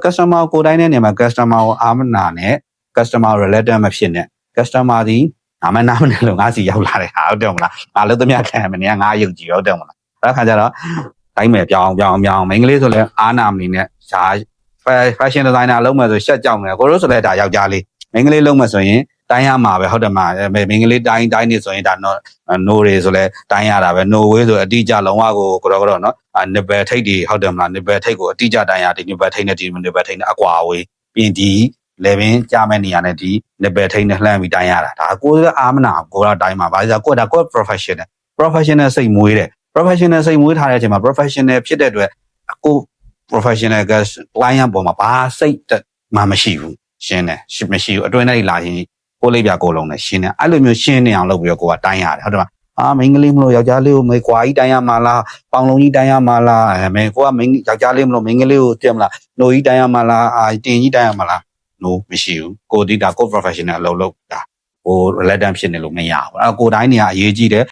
customer ကိုတိုင်းတဲ့နေရာမှာ customer ကိုအားမနာနဲ့ customer related မဖြစ်နဲ့ customer ဒီငါမနာမနဲ့လို့ငါစီရောက်လာတယ်ဟာဟုတ်တယ်မလားငါလည်းသမျှခံမနေငါယုံကြည်ဟုတ်တယ်မလားအဲ့ခါကျတော့တိုင်းမယ်ပြောင်းမိန်းကလေးဆိုလဲအားနာမနေနဲ့ရှာ fashion designer လုံးမယ်ဆိုရှက်ကြောက်နေကိုတို့ဆိုလဲဒါယောက်ျားလေးမိန်းကလေးလုံးမယ်ဆိုရင်တိုင်းရမှာပဲဟုတ်တယ်မှာမိန်းကလေးတိုင်းနေဆိုရင်ဒါ no တွေဆိုလဲတိုင်းရတာပဲ no way ဆိုအတိအကျလုံးဝကိုနော်nipple ထိတ်တွေဟုတ်တယ်မလား nipple ထိတ်ကိုအတိအကျတိုင်းရဒီ nipple ထိတ်နဲ့ဒီ nipple ထိတ်နဲ့အကွာအဝေးပြင်ဒီလေပင်ကြားမဲ့နေရတဲ့ဒီ nipple ထိတ်နဲ့လှမ်းပြီးတိုင်းရတာဒါကိုယ်အားမနာကိုယ်တိုင်းမှာဘာလို့ကိုယ် professional စိတ်မွေးတယ် professional စိတ်မွေးထားတဲ့အချိန်မှာ professional ဖြစ်တဲ့အတွက်ကို professional က client ပေါ်မှာဘာစိတ်မှမရှိဘူးရှင်းတယ်မရှိဘူးအတွင်းထဲလာရင်ကိုလေးပြကိုလုံးနဲ့ရှင်းတယ်အဲ့လိုမျိုးရှင်းနေအောင်လုပ်ပြီးတော့ကိုကတိုင်းရတယ်ဟုတ်တယ်မလားမိန်းကလေးမလို့ယောက်ျားလေးကိုမေကွာကြီးတိုင်းရမှာလားပေါင်လုံးကြီးတိုင်းရမှာလားမဲကိုကမိန်းယောက်ျားလေးမလို့မိန်းကလေးကိုတင်မလားနှိုကြီးတိုင်းရမှာလားတင်ကြီးတိုင်းရမှာလား no မရှိဘူးကိုဒီတာကို professional အလုပ်လုပ်တာဟို relevant ဖြစ်နေလို့မရဘူးအဲ့ကိုတိုင်းနေရအရေးကြီးတယ်